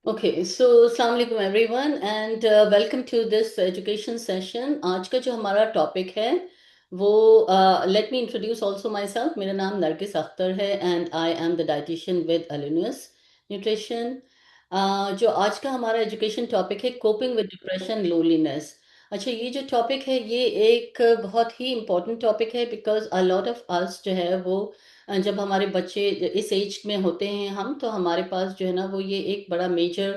Okay, so Assalamu alaikum everyone and welcome to this education session. आज का जो हमारा टॉपिक है वो let me introduce also myself. मेरा नाम नरगिस अख्तर है and I am the dietitian with Aluminous Nutrition. जो आज का हमारा एजुकेशन टॉपिक है coping with depression loneliness. अच्छा, ये जो टॉपिक है ये एक बहुत ही इम्पोर्टेंट टॉपिक है because a lot of us जो है वो जब हमारे बच्चे इस एज में होते हैं हम तो हमारे पास जो है ना वो ये एक बड़ा मेजर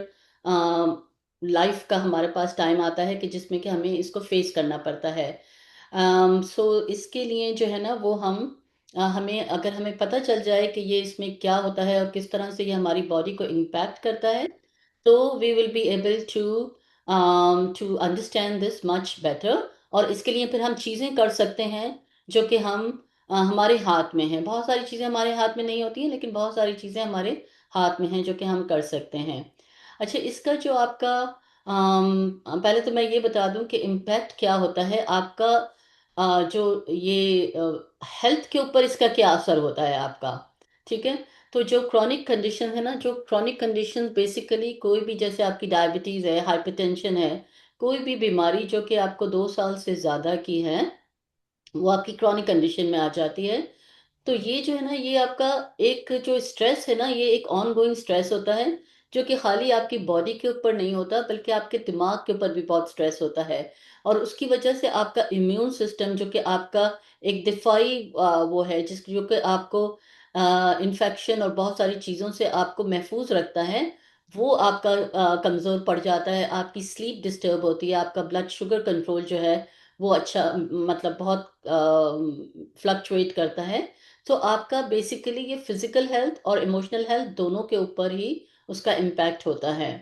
लाइफ का हमारे पास टाइम आता है कि जिसमें कि हमें इसको फेस करना पड़ता है। सो इसके लिए जो है ना वो हमें अगर हमें पता चल जाए कि ये इसमें क्या होता है और किस तरह से ये हमारी बॉडी को इम्पैक्ट करता है तो we will be able to understand this much better. और इसके लिए फिर हम चीज़ें कर सकते हैं जो कि हमारे हाथ में हैं। बहुत सारी चीज़ें हमारे हाथ में नहीं होती हैं लेकिन बहुत सारी चीज़ें हमारे हाथ में हैं जो कि हम कर सकते हैं। अच्छा, इसका जो आपका पहले तो मैं ये बता दूं कि इम्पैक्ट क्या होता है आपका। जो ये हेल्थ के ऊपर इसका क्या असर होता है आपका। ठीक है। तो जो क्रॉनिक कंडीशन है ना, जो क्रॉनिक कंडीशन बेसिकली कोई भी, जैसे आपकी डायबिटीज है, हाइपरटेंशन है, कोई भी बीमारी जो कि आपको 2 साल से ज्यादा की है वो आपकी क्रॉनिक कंडीशन में आ जाती है। तो ये जो है ना ये आपका एक जो स्ट्रेस है ना ये एक ऑन गोइंग स्ट्रेस होता है जो कि खाली आपकी बॉडी के ऊपर नहीं होता बल्कि आपके दिमाग के ऊपर भी बहुत स्ट्रेस होता है। और उसकी वजह से आपका इम्यून सिस्टम जो कि आपका एक दिफाई वो है जिस जो कि आपको इन्फेक्शन और बहुत सारी चीज़ों से आपको महफूज रखता है, वो आपका कमज़ोर पड़ जाता है। आपकी स्लीप डिस्टर्ब होती है, आपका ब्लड शुगर कंट्रोल जो है वो अच्छा मतलब बहुत फ्लक्चुएट करता है। तो आपका बेसिकली ये फिजिकल हेल्थ और इमोशनल हेल्थ दोनों के ऊपर ही उसका इम्पैक्ट होता है।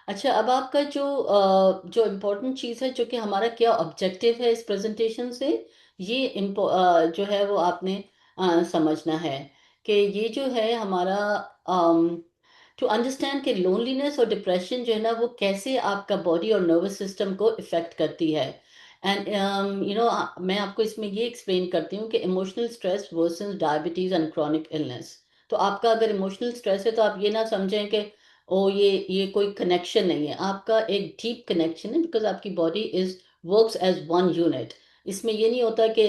अच्छा, अब आपका जो इम्पोर्टेंट चीज़ है जो कि हमारा क्या ऑब्जेक्टिव है इस प्रेजेंटेशन से, ये जो है वो आपने समझना है कि ये जो है हमारा टू अंडरस्टैंड कि लोनलीनेस और डिप्रेशन जो है ना वो कैसे आपका बॉडी और नर्वस सिस्टम को इफेक्ट करती है। एंड मैं आपको इसमें ये एक्सप्लेन करती हूँ कि emotional stress versus diabetes and chronic illness. तो आपका अगर इमोशनल स्ट्रेस है तो आप ये ना समझें कि ओ ये कोई कनेक्शन नहीं है, आपका एक डीप कनेक्शन है बिकॉज आपकी body is works as one unit. इसमें ये नहीं होता कि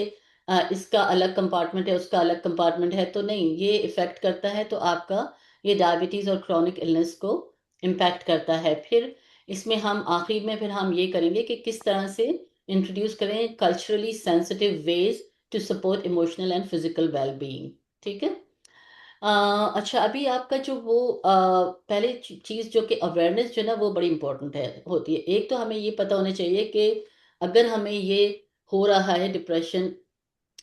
इसका अलग कंपार्टमेंट है उसका अलग कंपार्टमेंट है, तो नहीं, ये इफेक्ट करता है तो आपका ये डायबिटीज और क्रॉनिक इलनेस को इम्पैक्ट करता है। फिर इसमें हम आखिर में फिर हम ये करेंगे कि किस तरह से इंट्रोड्यूस करें culturally sensitive ways to support emotional and physical well being. ठीक है। अच्छा, अभी आपका जो वो पहले चीज जो कि अवेयरनेस जो है ना वो बड़ी इंपॉर्टेंट है होती है। एक तो हमें ये पता होना चाहिए कि अगर हमें ये हो रहा है डिप्रेशन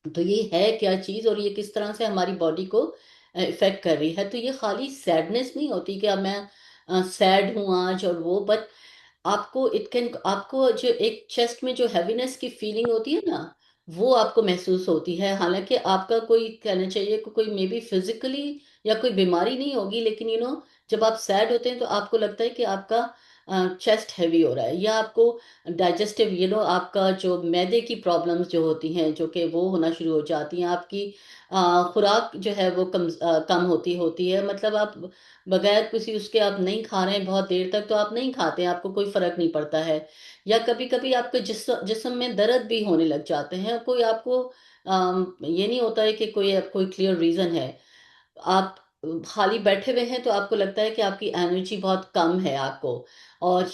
तो ये है क्या चीज और ये किस तरह से हमारी बॉडी को इफेक्ट कर रही है। तो ये खाली सैडनेस नहीं होती कि अब मैं सैड हूँ आज और वो, बट आपको इट कैन आपको जो एक चेस्ट में जो हैवीनेस की फीलिंग होती है ना वो आपको महसूस होती है। हालांकि आपका कोई कहना चाहिए कि कोई मे बी फिजिकली या कोई बीमारी नहीं होगी लेकिन जब आप सैड होते हैं तो आपको लगता है कि आपका चेस्ट हैवी हो रहा है या आपको डाइजेस्टिव आपका जो मैदे की प्रॉब्लम्स जो होती हैं जो कि वो होना शुरू हो जाती हैं। आपकी खुराक जो है वो कम होती होती है, मतलब आप बगैर किसी उसके आप नहीं खा रहे हैं बहुत देर तक तो आप नहीं खाते हैं, आपको कोई फर्क नहीं पड़ता है। या कभी कभी आपके जिस्म में दर्द भी होने लग जाते हैं, कोई आपको ये नहीं होता है कि कोई क्लियर रीजन है। आप खाली बैठे हुए हैं तो आपको लगता है कि आपकी एनर्जी बहुत कम है आपको, और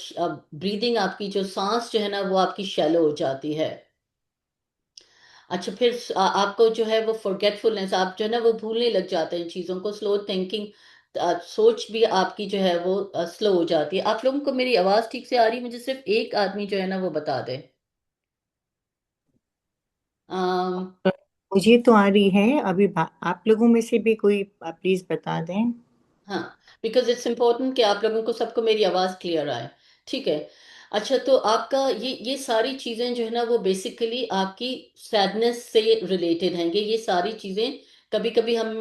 ब्रीदिंग आपकी जो सांस जो है ना वो आपकी शैलो हो जाती है। अच्छा, फिर आपको जो है वो फॉरगेटफुलनेस, आप जो है ना वो भूलने लग जाते हैं चीज़ों को, स्लो थिंकिंग, सोच भी आपकी जो है वो स्लो हो जाती है। आप लोगों को मेरी आवाज़ ठीक से आ रही है? मुझे सिर्फ एक आदमी जो है ना वो बता दे। अम, मुझे तो आ रही है अभी। आप लोगों में से भी कोई प्लीज बता दें। हाँ, बिकॉज इट्स इम्पोर्टेंट कि आप लोगों को सबको मेरी आवाज़ क्लियर आए। ठीक है। अच्छा, तो आपका ये सारी चीज़ें जो है ना वो बेसिकली आपकी सैडनेस से रिलेटेड हैं। ये सारी चीज़ें कभी कभी हम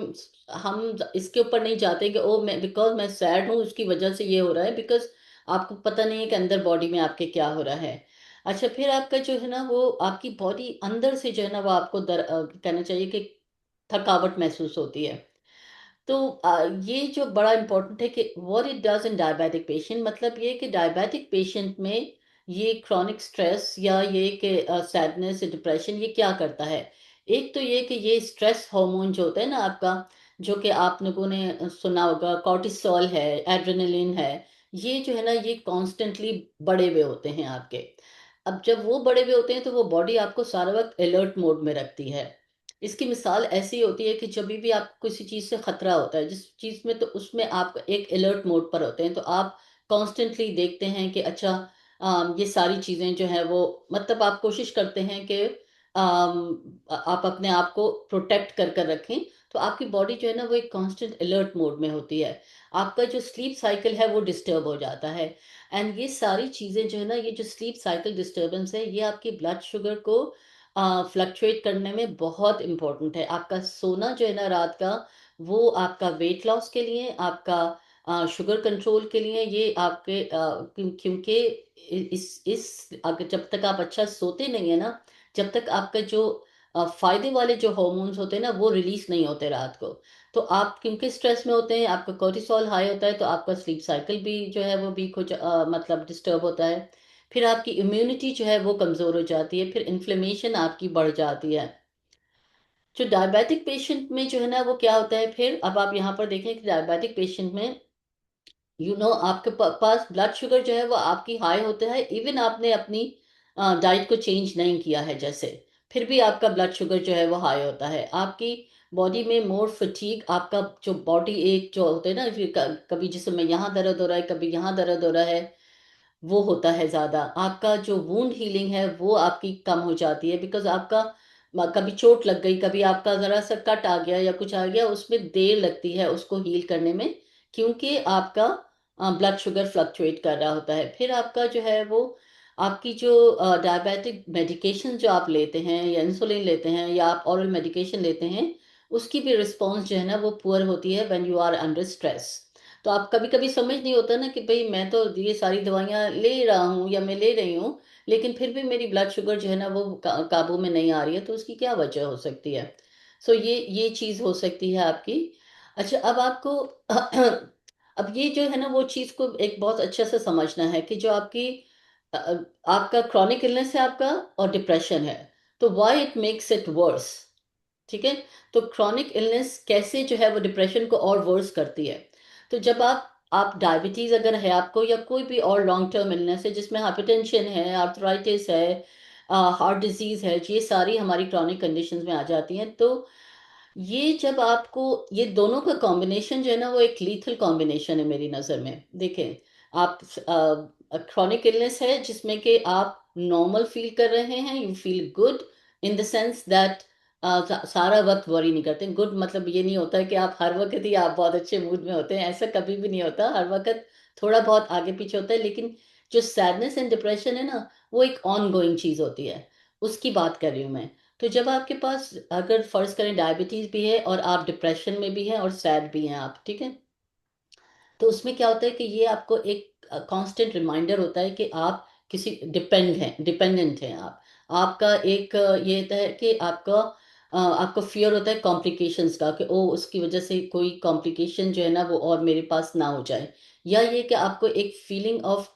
इसके ऊपर नहीं जाते कि ओ मैं बिकॉज मैं सैड हूँ उसकी वजह से ये हो रहा है, बिकॉज आपको पता नहीं है कि अंदर बॉडी में आपके क्या हो रहा है। अच्छा, फिर आपका जो है ना वो आपकी बॉडी अंदर से जो है ना वो आपको कहना चाहिए कि थकावट महसूस होती है। तो ये जो बड़ा इम्पोर्टेंट है कि what it does in diabetic patient, मतलब ये कि डायबिटिक पेशेंट में ये क्रॉनिक स्ट्रेस या ये कि सैडनेस, डिप्रेशन, ये क्या करता है। एक तो ये कि ये स्ट्रेस हार्मोन जो होता है ना आपका, जो कि आप लोगों ने सुना होगा, कॉर्टिसोल है, एड्रेनलिन है, ये जो है ना ये कॉन्स्टेंटली बढ़े हुए होते हैं आपके। अब जब वो बढ़े हुए होते हैं तो वो बॉडी आपको सारा वक्त अलर्ट मोड में रखती है। इसकी मिसाल ऐसी होती है कि जब भी आपको किसी चीज़ से खतरा होता है, जिस चीज़ में, तो उसमें आप एक अलर्ट मोड पर होते हैं, तो आप कॉन्स्टेंटली देखते हैं कि अच्छा, ये सारी चीज़ें जो है वो, मतलब आप कोशिश करते हैं कि आप अपने आप को प्रोटेक्ट कर कर रखें। तो आपकी बॉडी जो है ना वो एक कांस्टेंट अलर्ट मोड में होती है। आपका जो स्लीप साइकिल है वो डिस्टर्ब हो जाता है। एंड ये सारी चीज़ें जो है ना, ये जो स्लीप साइकिल डिस्टर्बेंस है, ये आपकी ब्लड शुगर को फ्लक्चुएट करने में बहुत इम्पोर्टेंट है। आपका सोना जो है ना रात का, वो आपका वेट लॉस के लिए, आपका शुगर कंट्रोल के लिए, ये आपके क्योंकि इस अगर जब तक आप अच्छा सोते नहीं है ना, जब तक आपका जो फायदे वाले जो हार्मोन्स होते हैं ना वो रिलीज नहीं होते रात को। तो आप क्योंकि स्ट्रेस में होते हैं, आपका कोर्टिसोल हाई होता है, तो आपका स्लीप साइकिल भी जो है वो भी कुछ मतलब डिस्टर्ब होता है। फिर आपकी इम्यूनिटी जो है वो कमज़ोर हो जाती है, फिर इन्फ्लेमेशन आपकी बढ़ जाती है। जो डायबिटिक पेशेंट में जो है ना वो क्या होता है, फिर अब आप यहाँ पर देखें कि डायबिटिक पेशेंट में आपके पास ब्लड शुगर जो है वो आपकी हाई होता है, इवन आपने अपनी डाइट को चेंज नहीं किया है जैसे, फिर भी आपका ब्लड शुगर जो है वो हाई होता है। आपकी बॉडी में मोर फटीग, आपका जो बॉडी एक जो होता है ना, फिर कभी जिसमें में यहाँ दर्द हो रहा है, कभी यहाँ दर्द हो रहा है, वो होता है ज़्यादा। आपका जो वूंड हीलिंग है वो आपकी कम हो जाती है, बिकॉज आपका कभी चोट लग गई, कभी आपका ज़रा सा कट आ गया या कुछ आ गया, उसमें देर लगती है उसको हील करने में, क्योंकि आपका ब्लड शुगर फ्लक्चुएट कर रहा होता है। फिर आपका जो है वो, आपकी जो डायबिटिक मेडिकेशन जो आप लेते हैं, या इंसुलिन लेते हैं, या आप ऑरल मेडिकेशन लेते हैं, उसकी भी रिस्पॉन्स जो है ना वो पुअर होती है when you are under stress. तो आप कभी कभी समझ नहीं होता ना कि भाई मैं तो ये सारी दवाइयाँ ले रहा हूँ या मैं ले रही हूँ, लेकिन फिर भी मेरी ब्लड शुगर जो है ना वो काबू में नहीं आ रही है, तो उसकी क्या वजह हो सकती है। सो ये चीज़ हो सकती है आपकी। अच्छा, अब आपको अब ये जो है ना वो चीज़ को एक बहुत अच्छे से समझना है कि जो आपकी आपका क्रॉनिक इलनेस है आपका, और डिप्रेशन है, तो why it makes it worse. ठीक है। तो क्रॉनिक इलनेस कैसे जो है वो डिप्रेशन को और वर्स करती है। तो जब आप डायबिटीज अगर है आपको, या कोई भी और लॉन्ग टर्म इलनेस है जिसमें हाइपरटेंशन है, आर्थराइटिस है, हार्ट डिजीज है, ये सारी हमारी क्रॉनिक कंडीशंस में आ जाती हैं। तो ये जब आपको, ये दोनों का कॉम्बिनेशन जो है ना वो एक लीथल कॉम्बिनेशन है मेरी नज़र में। देखें, आप क्रॉनिक इलनेस है जिसमें कि आप नॉर्मल फील कर रहे हैं, you feel good in the sense that सारा वक्त वरी नहीं करते। गुड मतलब ये नहीं होता है कि आप हर वक्त ही आप बहुत अच्छे मूड में होते हैं, ऐसा कभी भी नहीं होता। हर वक्त थोड़ा बहुत आगे पीछे होता है, लेकिन जो सैडनेस एंड डिप्रेशन है ना, वो एक ऑन गोइंग चीज़ होती है, उसकी बात कर रही हूँ मैं। तो जब आपके पास, अगर फर्ज करें डायबिटीज भी है और आप डिप्रेशन में भी हैं और सैड भी हैं आप, ठीक है, तो उसमें क्या होता है कि ये आपको एक कांस्टेंट रिमाइंडर होता है कि आप किसी डिपेंडेंट हैं आप। आपका एक ये होता है कि आपको फियर होता है कॉम्प्लिकेशंस का, कि ओ उसकी वजह से कोई कॉम्प्लिकेशन जो है ना वो और मेरे पास ना हो जाए। या ये कि आपको एक फीलिंग ऑफ,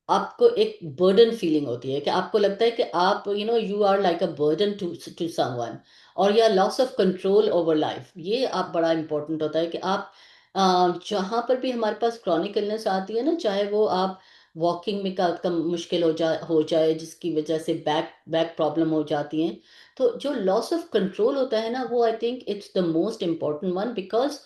आपको एक बर्डन फीलिंग होती है, कि आपको लगता है कि आप you are like a burden to someone, और या loss of control over life. ये आप बड़ा इंपॉर्टेंट होता है कि आप जहाँ पर भी हमारे पास क्रॉनिक इलनेस आती है ना, चाहे वो आप वॉकिंग में का मुश्किल हो जाए जिसकी वजह से बैक बैक प्रॉब्लम हो जाती है, तो जो लॉस ऑफ कंट्रोल होता है ना, वो I think it's the most important one, because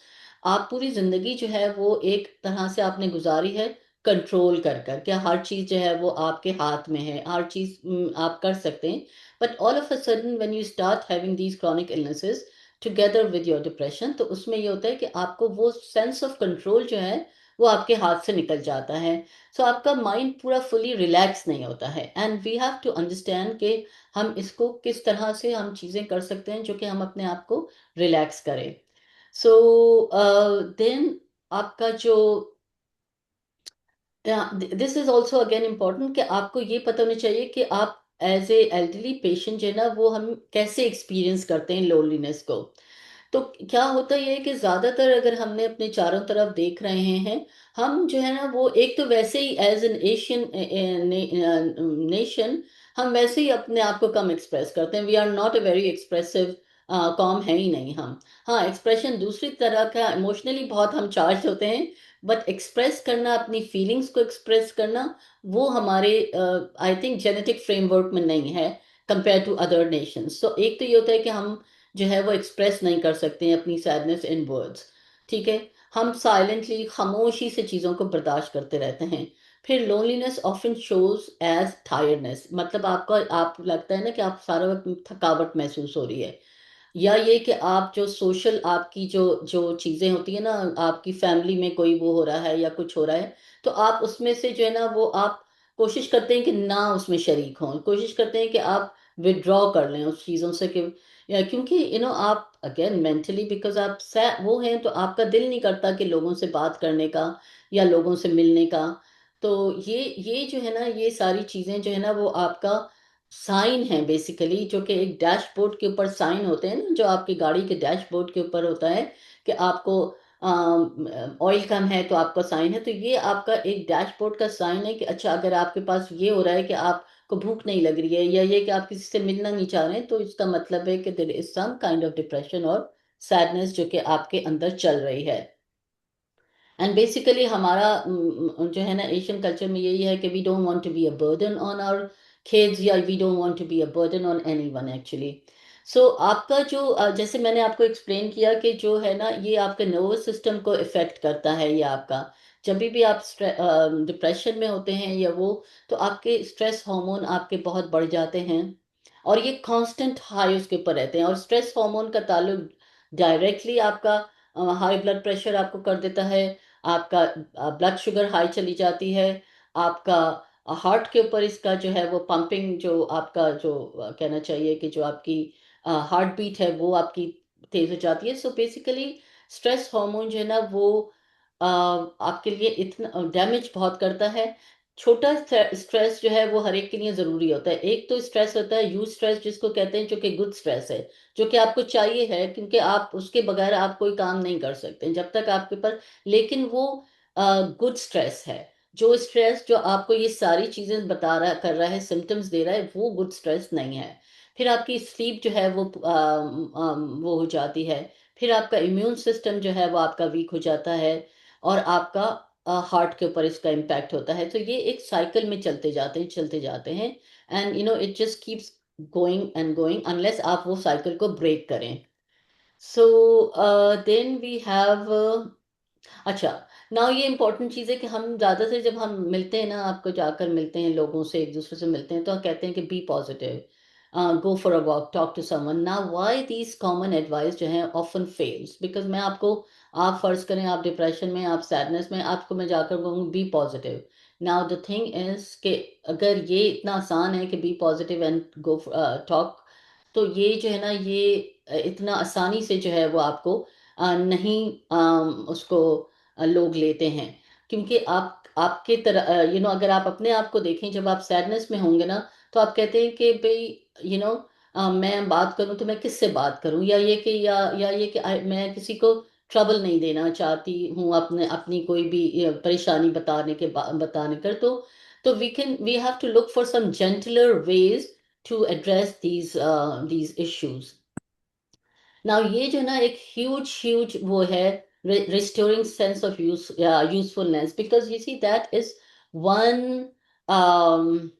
आप पूरी जिंदगी जो है वो एक तरह से आपने गुजारी है कंट्रोल कर कर, क्या हर चीज जो है वो आपके हाथ में है, हर चीज आप कर सकते हैं। But all of a sudden when you start having these chronic illnesses together with your depression, तो उसमें ये होता है कि आपको वो सेंस ऑफ कंट्रोल जो है वो आपके हाथ से निकल जाता है। सो आपका माइंड पूरा फुली रिलैक्स नहीं होता है, and we have to understand कि हम इसको किस तरह से हम चीज़ें कर सकते हैं जो कि हम अपने आप को रिलैक्स करें। सो देन आपका जो, this is also again important कि आपको ये पता होना चाहिए कि आप एज ए एल्डरली पेशेंट जो है ना वो हम कैसे एक्सपीरियंस करते हैं लोनलीनेस को। तो क्या होता ये है कि ज्यादातर अगर हमने अपने चारों तरफ देख रहे हैं, हम जो है ना वो एक तो वैसे ही एज एन एशियन नेशन हम वैसे ही अपने आप को कम एक्सप्रेस करते हैं। We are not a very expressive कॉम है ही नहीं हम। हाँ, एक्सप्रेशन दूसरी तरह का, इमोशनली बहुत हम चार्ज होते हैं, बट एक्सप्रेस करना, अपनी फीलिंग्स को एक्सप्रेस करना, वो हमारे आई थिंक जेनेटिक फ्रेमवर्क में नहीं है कंपेयर टू अदर नेशंस। तो एक तो ये होता है कि हम जो है वो एक्सप्रेस नहीं कर सकते हैं अपनी सैडनेस इन वर्ड्स। ठीक है, हम साइलेंटली खामोशी से चीज़ों को बर्दाश्त करते रहते हैं। फिर loneliness often shows as tiredness, मतलब आपका आप लगता है ना कि आप सारा वक्त थकावट महसूस हो रही है। या ये कि आप जो सोशल आपकी जो जो चीज़ें होती है ना, आपकी फैमिली में कोई वो हो रहा है या कुछ हो रहा है, तो आप उसमें से जो है ना वो आप कोशिश करते हैं कि ना उसमें शरीक हों, कोशिश करते हैं कि आप विड्रॉ कर लें उस चीज़ों से कि क्योंकि आप अगेन मेंटली बिकॉज आप वो हैं, तो आपका दिल नहीं करता कि लोगों से बात करने का या लोगों से मिलने का। तो ये जो है ना, ये सारी चीज़ें जो है ना वो आपका साइन है बेसिकली, जो कि एक डैशबोर्ड के ऊपर साइन होते हैं ना, जो आपकी गाड़ी के डैशबोर्ड के ऊपर होता है कि आपको ऑयल कम है तो आपका साइन है। तो ये आपका एक डैशबोर्ड का साइन है कि अच्छा, अगर आपके पास ये हो रहा है कि आपको भूख नहीं लग रही है, या ये कि आप किसी से मिलना नहीं चाह रहे हैं, तो इसका मतलब है कि there is some kind of depression और सैडनेस जो कि आपके अंदर चल रही है। एंड बेसिकली हमारा जो है ना एशियन कल्चर में यही है कि we don't want to be a burden on our kids, या we don't want to be a burden on anyone actually. So आपका जो जैसे मैंने आपको एक्सप्लेन किया कि जो है ना ये आपके नर्वस सिस्टम को इफेक्ट करता है। ये आपका जब भी आप डिप्रेशन में होते हैं या वो, तो आपके स्ट्रेस हार्मोन आपके बहुत बढ़ जाते हैं, और ये कांस्टेंट हाई उसके ऊपर रहते हैं। और स्ट्रेस हार्मोन का ताल्लुक डायरेक्टली आपका हाई ब्लड प्रेशर आपको कर देता है, आपका ब्लड शुगर हाई चली जाती है, आपका हार्ट के ऊपर इसका जो है वो पंपिंग, जो आपका जो कहना चाहिए कि जो आपकी हार्ट बीट है वो आपकी तेज हो जाती है। सो बेसिकली स्ट्रेस हार्मोन जो है ना वो आपके लिए इतना डैमेज बहुत करता है। छोटा स्ट्रेस जो है वो हर एक के लिए जरूरी होता है। एक तो स्ट्रेस होता है यू स्ट्रेस जिसको कहते हैं, जो कि गुड स्ट्रेस है, जो कि आपको चाहिए है, क्योंकि आप उसके बगैर आप कोई काम नहीं कर सकते जब तक आपके पास, लेकिन वो गुड स्ट्रेस है। जो स्ट्रेस जो आपको ये सारी चीजें बता रहा कर रहा है, सिम्टम्स दे रहा है, वो गुड स्ट्रेस नहीं है। फिर आपकी स्लीप जो है वो वो हो जाती है। फिर आपका इम्यून सिस्टम जो है वो आपका वीक हो जाता है, और आपका हार्ट के ऊपर इसका इम्पैक्ट होता है। तो ये एक साइकिल में चलते जाते हैं, चलते जाते हैं, and it just keeps going and going unless आप वो साइकिल को ब्रेक करें। सो देन वी हैव, अच्छा, नाउ ये इंपॉर्टेंट चीज़ है कि हम ज़्यादा से जब हम मिलते हैं ना, आपको जाकर मिलते हैं लोगों से, एक दूसरे से मिलते हैं, तो हम कहते हैं कि be positive, go for a walk, talk to someone. Now why these common advice जो है ऑफन फेल्स, बिकॉज मैं आपको, आप फर्ज करें आप डिप्रेशन में, आप सैडनेस में, आपको मैं जाकर कहूँ be positive. Now the thing is कि अगर ये इतना आसान है कि be positive and go talk, तो ये जो है ना ये इतना आसानी से जो है वो आपको नहीं उसको लोग लेते हैं। क्योंकि आप आपके तरह अगर आप अपने आप को देखें, जब आप सैडनेस में होंगे ना, तो आप कहते हैं कि भाई मैं बात करूं तो मैं किससे बात करूं, या ये कि या ये कि मैं किसी को ट्रबल नहीं देना चाहती हूँ अपने अपनी कोई भी परेशानी बताने कर। तो we have to look for some gentler ways to address these issues. Now ये जो ना एक ह्यूज ह्यूज वो है, restoring sense of usefulness, because you see one um,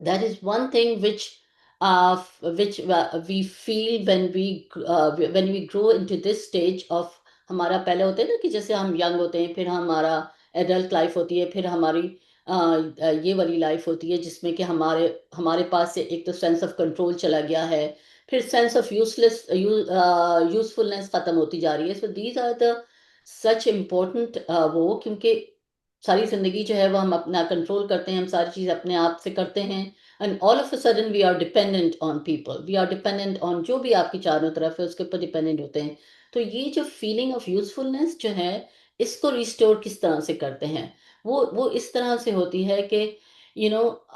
that is one thing which we feel when we grow into this stage of, हमारा पहले होता है ना कि जैसे हम यंग होते हैं, फिर हमारा एडल्ट लाइफ होती है, फिर हमारी ये वाली लाइफ होती है जिसमें कि हमारे हमारे पास से एक तो सेंस ऑफ कंट्रोल चला गया है, फिर सेंस ऑफ यूजफुलनेस खत्म होती जा रही है। So these are the such important वो, क्योंकि सारी जिंदगी जो है वो हम अपना कंट्रोल करते हैं, हम सारी चीज अपने आप से करते हैं, and all of a sudden we are dependent on people, we are dependent on जो भी आपकी चारों तरफ है उसके ऊपर डिपेंडेंट होते हैं। तो ये जो फीलिंग ऑफ यूजफुलनेस जो है, इसको रिस्टोर किस तरह से करते हैं? वो इस तरह से होती है कि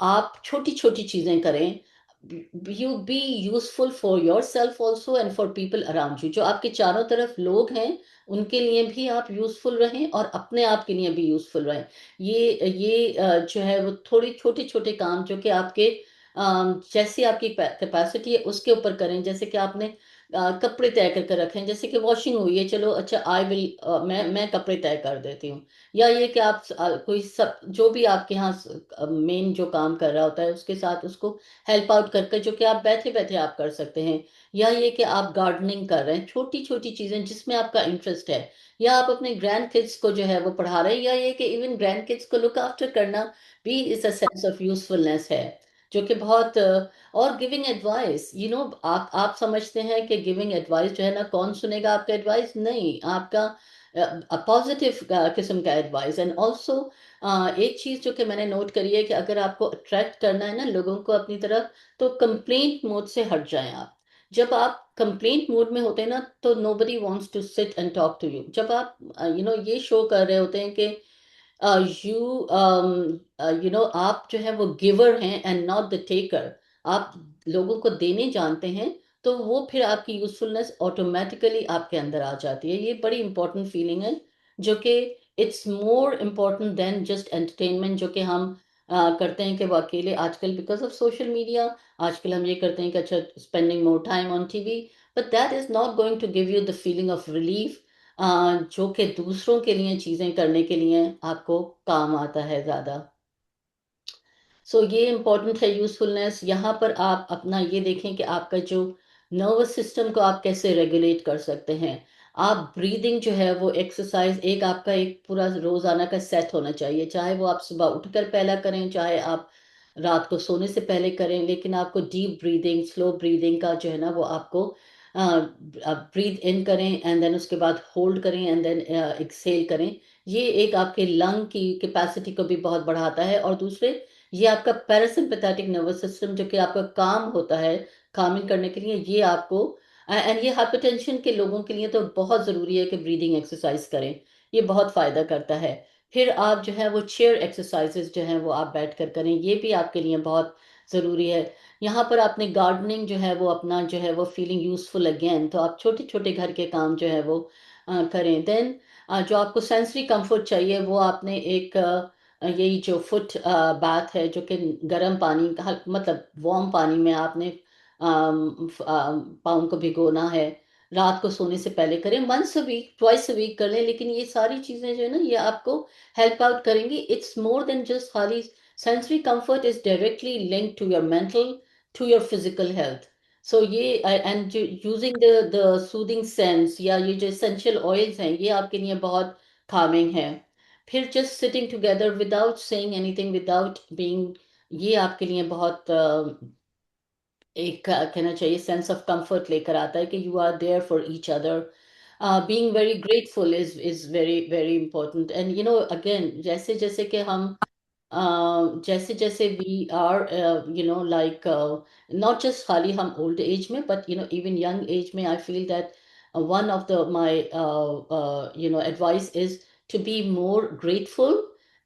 आप छोटी छोटी चीजें करें। You be useful for your self also and for people around you. जो आपके चारों तरफ लोग हैं उनके लिए भी आप यूजफुल रहें और अपने आप के लिए भी यूजफुल रहें। ये जो है वो थोड़ी छोटे छोटे काम जो कि आपके जैसी आपकी कैपेसिटी है उसके ऊपर करें। जैसे कि आपने कपड़े तय करके रखें, जैसे कि वॉशिंग हुई है, चलो अच्छा आई विल मैं कपड़े तय कर देती हूँ। या ये कि आप कोई सब जो भी आपके यहाँ मेन जो काम कर रहा होता है उसके साथ उसको हेल्प आउट करके, जो कि आप बैठे बैठे आप कर सकते हैं। या ये कि आप गार्डनिंग कर रहे हैं, छोटी छोटी चीजें जिसमें आपका इंटरेस्ट है। या आप अपने ग्रैंड किड्स को जो है वो पढ़ा रहे हैं, या ये कि इवन ग्रैंड किड्स को लुक आफ्टर करना भी is a sense of usefulness है, जो कि बहुत और गिविंग एडवाइस, आप समझते हैं कि गिविंग एडवाइस जो है ना, कौन सुनेगा आपका एडवाइस? नहीं, आपका पॉजिटिव किस्म का एडवाइस। एंड ऑल्सो एक चीज जो कि मैंने नोट करी है कि अगर आपको अट्रैक्ट करना है ना लोगों को अपनी तरफ, तो कंप्लेंट मोड से हट जाएं आप। जब आप कंप्लेंट मोड में होते हैं ना, तो nobody wants to sit and talk to you. जब आप ये शो कर रहे होते हैं कि आप जो है वो गिवर हैं एंड नॉट द टेकर, आप लोगों को देने जानते हैं, तो वो फिर आपकी यूजफुलनेस ऑटोमेटिकली आपके अंदर आ जाती है। ये बड़ी इंपॉर्टेंट फीलिंग है, जो कि it's more important then just entertainment, जो कि हम करते हैं कि वो अकेले आजकल बिकॉज ऑफ सोशल मीडिया। आजकल हम ये करते हैं कि अच्छा spending more time on TV, but that is not going to give you the feeling of relief जो कि दूसरों के लिए चीजें करने के लिए आपको काम आता है ज्यादा। सो ये इम्पोर्टेंट है यूजफुलनेस। यहाँ पर आप अपना ये देखें कि आपका जो नर्वस सिस्टम को आप कैसे रेगुलेट कर सकते हैं। आप ब्रीदिंग जो है वो एक्सरसाइज एक आपका एक पूरा रोजाना का सेट होना चाहिए, चाहे वो आप सुबह उठकर पहला करें, चाहे आप रात को सोने से पहले करें, लेकिन आपको डीप ब्रीदिंग स्लो ब्रीदिंग का जो है ना वो आपको ब्रीद इन करें एंड देन उसके बाद होल्ड करें एंड देन एक्सेल करें। ये एक आपके लंग की कैपेसिटी को भी बहुत बढ़ाता है। और दूसरे, ये आपका पैरासिम्पैथेटिक नर्वस सिस्टम जो कि आपका काम होता है कामिंग करने के लिए, ये आपको एंड ये हाइपरटेंशन के लोगों के लिए तो बहुत ज़रूरी है कि ब्रीदिंग एक्सरसाइज करें। ये बहुत फ़ायदा करता है। फिर आप जो है वो चेयर एक्सरसाइजेज जो है वो आप बैठ कर करें, ये भी आपके लिए बहुत ज़रूरी है। यहाँ पर आपने गार्डनिंग जो है वो अपना जो है वो फीलिंग यूजफुल अगेन, तो आप छोटे छोटे घर के काम जो है वो करें। देन जो आपको सेंसरी कंफर्ट चाहिए वो आपने एक यही जो फुट बाथ है, जो कि गर्म पानी मतलब वार्म पानी में आपने पाँव को भिगोना है, रात को सोने से पहले करें। Once a week twice a week कर लें, लेकिन ये सारी चीजें जो है ना ये आपको हेल्प आउट करेंगी। इट्स मोर देन जस्ट खाली sensory comfort, is directly link to your mental to your physical health. So ये and using the soothing sense या ये जो एसेंशियल ऑयल्स हैं ये आपके लिए बहुत calming है। फिर just sitting together without saying anything without being, ये आपके लिए बहुत एक कहना चाहिए सेंस ऑफ कंफर्ट लेकर आता है कि you are there for each other. Being very grateful is very very important. And again जैसे जैसे कि हम जैसे जैसे we are like not just खाली हम ओल्ड एज में, बट इवन यंग एज में, I feel that one of the my advice is to be more grateful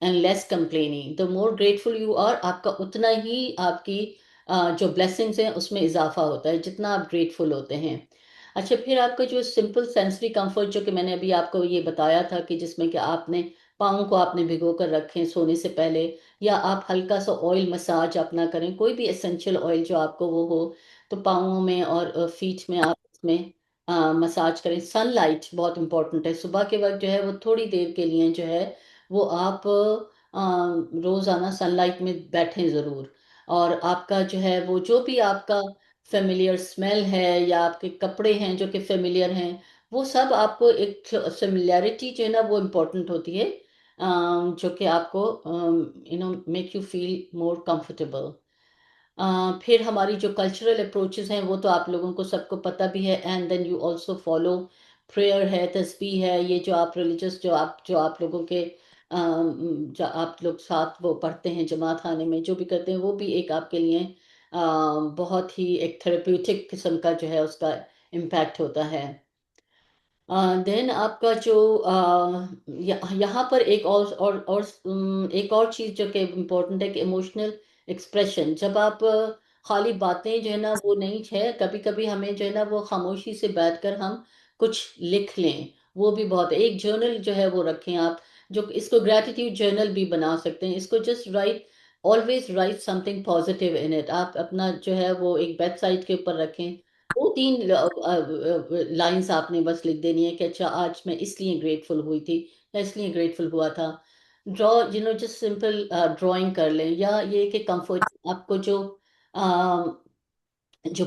and less complaining. The more grateful you are, आपका उतना ही आपकी जो blessings हैं उसमें इजाफा होता है जितना आप ग्रेटफुल होते हैं। अच्छा, फिर आपका जो सिंपल सेंसरी कंफर्ट जो कि मैंने अभी आपको ये बताया था कि जिसमें कि आपने पाँव को आपने भिगो कर रखें सोने से पहले, या आप हल्का सा ऑयल मसाज अपना करें, कोई भी एसेंशियल ऑयल जो आपको वो हो, तो पाँवों में और फीट में आप इसमें मसाज करें। सनलाइट बहुत इंपॉर्टेंट है, सुबह के वक्त जो है वो थोड़ी देर के लिए जो है वो आप रोजाना सनलाइट में बैठें ज़रूर। और आपका जो है वो जो भी आपका फेमिलियर स्मेल है या आपके कपड़े हैं जो कि फेमिलियर हैं, वो सब आपको एक फेमिलियरिटी जो है ना वो इम्पोर्टेंट होती है, जो कि आपको make you feel more comfortable. फिर हमारी जो कल्चरल अप्रोचेस हैं वो तो आप लोगों को सबको पता भी है। And then you also follow prayer है, तस्बीह है, ये जो आप रिलीजियस जो आप लोगों के जो आप लोग साथ वो पढ़ते हैं जमात खाने में जो भी करते हैं, वो भी एक आपके लिए बहुत ही एक थेरेप्यूटिक किस्म का जो है उसका इम्पैक्ट होता है। देन आपका जो यहाँ पर एक एक और चीज जो कि इम्पोर्टेंट है कि इमोशनल एक्सप्रेशन। जब आप खाली बातें जो है ना वो नहीं है, कभी कभी हमें जो है ना वो खामोशी से बैठकर हम कुछ लिख लें, वो भी बहुत है। एक जर्नल जो है वो रखें आप, जो इसको ग्रैटिट्यूड जर्नल भी बना सकते हैं। इसको just right, always right something positive in it. आप अपना जो है वो एक बेड साइड के ऊपर रखें, दो तीन लाइंस आपने बस लिख देनी है कि अच्छा आज मैं इसलिए ग्रेटफुल हुई थी या इसलिए ग्रेटफुल हुआ था। ड्रॉ, जस्ट सिंपल ड्राइंग कर लें, या ये कि कंफर्ट आपको जो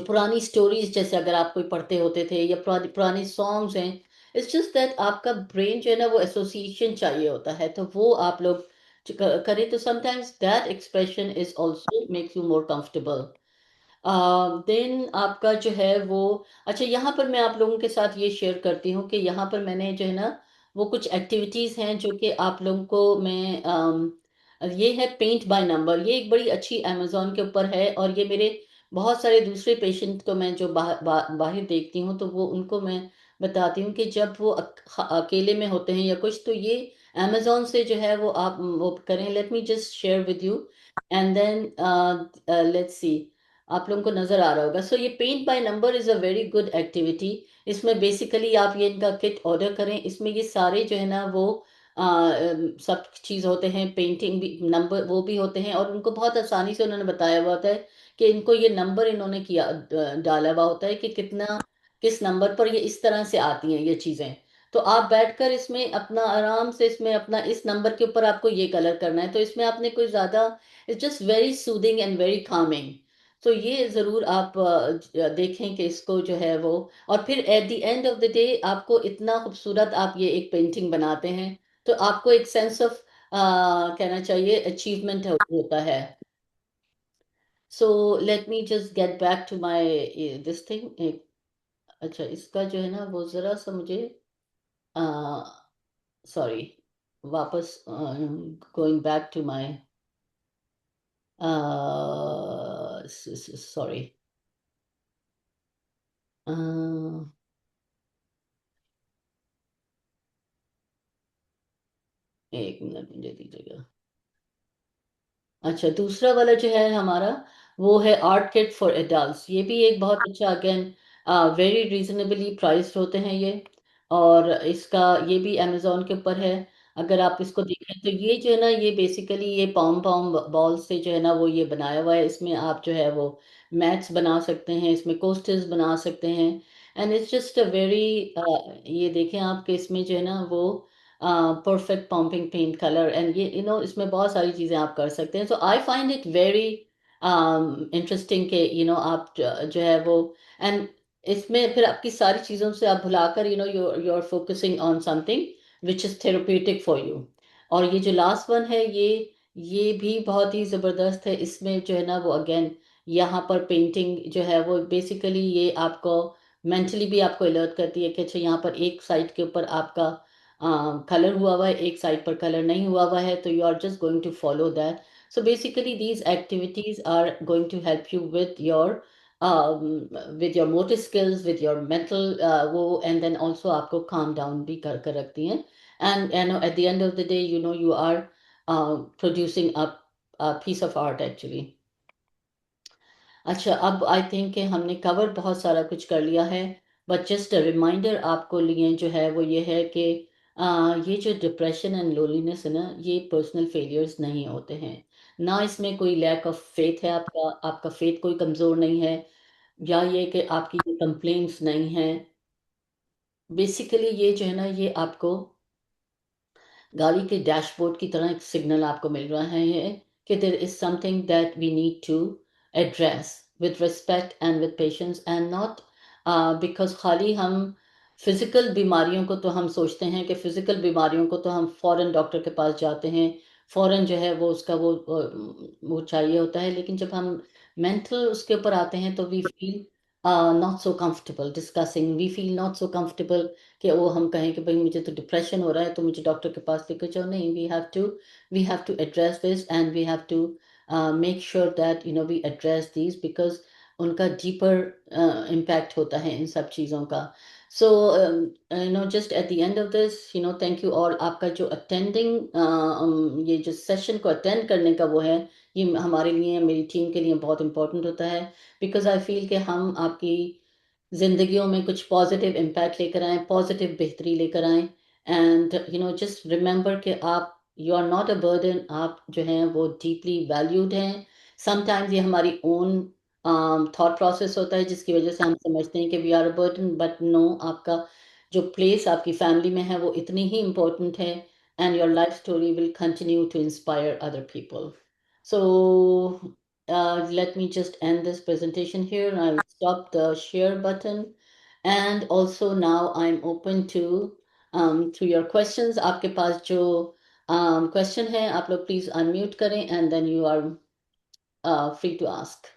पुरानी स्टोरीज, जैसे अगर आप कोई पढ़ते होते थे, या पुरानी पुरानी सॉन्ग्स हैं, इट्स जस्ट दैट आपका ब्रेन जो है ना वो एसोसिएशन चाहिए होता है, तो वो आप लोग करें, तो sometimes that expression is also makes you more comfortable. Then आपका जो है वो, अच्छा यहाँ पर मैं आप लोगों के साथ ये शेयर करती हूँ कि यहाँ पर मैंने जो है ना वो कुछ एक्टिविटीज़ हैं जो कि आप लोगों को मैं ये है पेंट बाय नंबर। ये एक बड़ी अच्छी अमेजोन के ऊपर है, और ये मेरे बहुत सारे दूसरे पेशेंट को मैं जो बाहर देखती हूँ, तो वो उनको मैं बताती हूँ कि जब वो अकेले में होते हैं या कुछ, तो ये अमेजोन से जो है वो आप वो करें। Let me just share with you, and then let's see, आप लोगों को नजर आ रहा होगा। सो ये paint by number is a very good activity. इसमें बेसिकली आप ये इनका किट ऑर्डर करें, इसमें ये सारे जो है ना वो सब चीज होते हैं, पेंटिंग भी नंबर वो भी होते हैं, और उनको बहुत आसानी से उन्होंने बताया हुआ होता है कि इनको ये नंबर इन्होंने किया डाला हुआ होता है कि कितना किस नंबर पर ये इस तरह से आती हैं ये चीजें। तो आप बैठकर इसमें अपना आराम से, इसमें अपना इस नंबर के ऊपर आपको ये कलर करना है, तो इसमें आपने कोई ज्यादा, it's just very soothing and very Kameng. तो ये जरूर आप देखें कि इसको जो है वो, और फिर eight the end of the day आपको इतना खूबसूरत आप ये एक पेंटिंग बनाते हैं, तो आपको एक सेंस ऑफ कहना चाहिए अचीवमेंट होता है। So let me just get back to my this thing. अच्छा, इसका जो है ना वो जरा सा मुझे, सॉरी, वापस going back to my, sorry, एक मिनट मुझे दीजिएगा। अच्छा, दूसरा वाला जो है हमारा, वो है आर्ट किट फॉर एडल्ट्स। ये भी एक बहुत अच्छा, अगेन वेरी रीजनेबली प्राइस्ड होते हैं ये, और इसका ये भी अमेजोन के ऊपर है। अगर आप इसको देखें तो ये जो है ना ये बेसिकली ये पॉम पॉम बॉल से जो है ना वो ये बनाया हुआ है। इसमें आप जो है वो मैट्स बना सकते हैं, इसमें कोस्टर्स बना सकते हैं, and it's just a very, ये देखें आप कि इसमें जो है ना वो परफेक्ट पॉम्पिंग पेंट कलर, एंड ये इसमें बहुत सारी चीजें आप कर सकते हैं। So I find it very interesting के आप जो है वो, एंड इसमें फिर आपकी सारी चीजों से आप भुलाकर you are focusing on something which is therapeutic for you. और ये जो लास्ट वन है, ये भी बहुत ही जबरदस्त है। इसमें जो है ना वो अगेन यहाँ पर पेंटिंग जो है वो बेसिकली ये आपको मेंटली भी आपको अलर्ट करती है कि अच्छा यहाँ पर एक साइड के ऊपर आपका कलर हुआ हुआ है, एक साइड पर कलर नहीं हुआ हुआ है, तो you are just going to follow that. So basically these activities are going to help you with your motor skills, with your mental वो, एंड देन ऑल्सो आपको काम डाउन भी कर कर रखती हैं। And at the end of the day you are producing a piece of art actually. अच्छा, अब I think कि हमने कवर बहुत सारा कुछ कर लिया है, बट जस्ट अ रिमाइंडर आपको लिए जो है वो ये है कि ये जो डिप्रेशन एंड लोनलीनेस है ना, ये पर्सनल फेलियर्स नहीं होते हैं। ना इसमें कोई लैक ऑफ फेथ है, आपका आपका फेथ कोई कमज़ोर नहीं है, या ये कि आपकी ये कंप्लेंट्स नहीं है। बेसिकली ये जो है ना ये आपको गाड़ी के डैशबोर्ड की तरह एक सिग्नल आपको मिल रहा है कि there is something that we need to address with respect and with patience, and not because खाली हम फिजिकल बीमारियों को तो हम सोचते हैं कि फिजिकल बीमारियों को तो हम फॉरेन डॉक्टर के पास जाते हैं, फॉरेन जो है वो उसका वो चाहिए होता है, लेकिन जब हम मेंटल उसके ऊपर आते हैं तो we feel not so comfortable discussing, we feel not so comfortable कि वो हम कहें कि भाई मुझे तो डिप्रेशन हो रहा है तो मुझे डॉक्टर के पास लेकर जाओ। नहीं, we have to address this, and we have to make sure that we address these, because उनका डीपर इम्पैक्ट होता है इन सब चीज़ों का। So, just at the end of this, thank you all. आपका जो attending, ये जो सेशन को अटेंड करने का वो है, ये हमारे लिए, मेरी टीम के लिए बहुत इंपॉर्टेंट होता है, बिकॉज आई फील कि हम आपकी जिंदगियों में कुछ पॉजिटिव इम्पैक्ट लेकर आए, पॉजिटिव बेहतरी लेकर आए। एंड जस्ट रिमेंबर कि आप, you are not a burden, आप जो हैं वो डीपली वैल्यूड हैं। समटाइम्स ये हमारी ओन थॉट प्रोसेस होता है जिसकी वजह से हम समझते हैं कि we are a burden, but no, आपका जो प्लेस आपकी फैमिली में है वो इतनी ही इम्पोर्टेंट है, and your life story will continue to inspire other people. So let me just end this presentation here, and I will stop the share button. And also now I'm open to your questions. आपके पास जो question है, आप लोग please unmute करें, and then you are free to ask.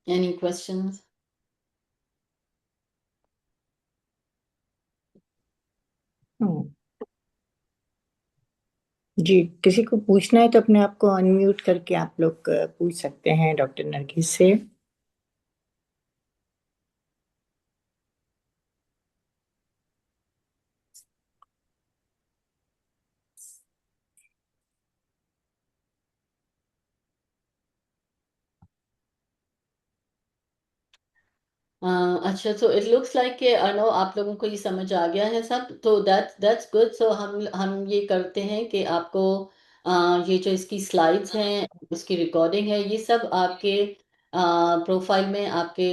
Any questions? हम्म, जी, किसी को पूछना है तो अपने आप को अनम्यूट करके आप लोग पूछ सकते हैं डॉक्टर नरगिस से। अच्छा, तो इट लुक्स लाइक कि आई नो आप लोगों को ये समझ आ गया है सब, तो दैट्स गुड। सो हम ये करते हैं कि आपको ये जो इसकी स्लाइड्स हैं, उसकी रिकॉर्डिंग है, ये सब आपके प्रोफाइल में, आपके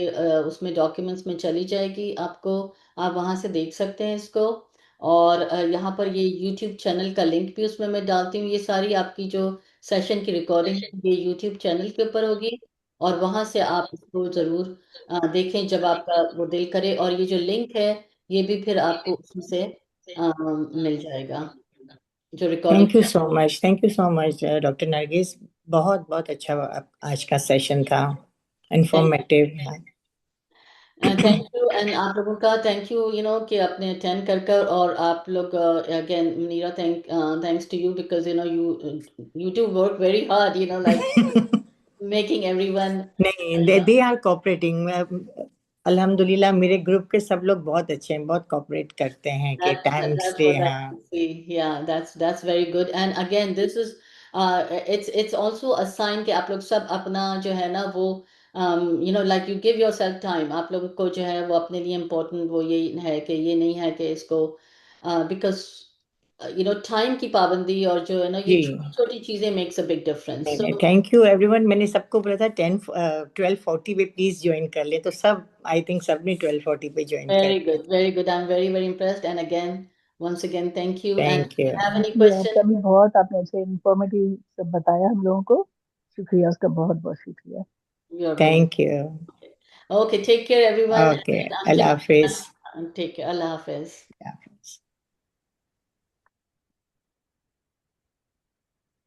उसमें डॉक्यूमेंट्स में चली जाएगी आपको। आप वहाँ से देख सकते हैं इसको। और यहाँ पर ये यूट्यूब चैनल का लिंक भी उसमें मैं डालती हूँ। ये सारी आपकी जो सेशन की रिकॉर्डिंग ये यूट्यूब चैनल के ऊपर होगी, और वहाँ से आप इसको ज़रूर देखें जब आपका वो दिल करे। और ये जो लिंक है, ये भी फिर आपको उसमें से मिल जाएगा, जो recording. Thank you so much doctor Nargis. बहुत बहुत अच्छा आज का सेशन था, thank informative. Thank you, and आप लोगों का थैंक यू, कि आपने अटेंड कर और आप लोग, again Meera, thanks to you, because you do work very hard, like making everyone. नहीं, दे आर कोऑपरेटिंग। अल्हम्दुलिल्लाह मेरे ग्रुप के सब लोग बहुत अच्छे हैं, बहुत कोऑपरेट करते हैं कि टाइम That's से। what I हाँ can see. Yeah, that's very good. And again, this is it's also a sign कि आप लोग सब अपना जो है ना वो like you give yourself time. आप लोगों को जो है वो अपने लिए important वो ये है कि ये नहीं है कि इसको because time की पाबंदी और जो है ना ये जी, छोटी छोटी चीजें makes a big difference. नहीं So नहीं, थैंक यू एवरीवन। मैंने सबको बोला था 12:40 पे प्लीज ज्वाइन कर ले, तो सब, आई थिंक सबने 12:40 पे ज्वाइन कर very लिया। good, very good. I'm very very impressed. And again, once again, thank you. And thank if you. you have any जी, question, आपका भी बहुत, आपने अच्छे इंफॉर्मेटिव सब बताया हम लोगों को। शुक्रिया, उसका बहुत बहुत शुक्रिया। you're very thank you. okay. Okay, take care everyone. Okay, Until Allah Hafiz. take care. Allah Hafiz. Allah Hafiz.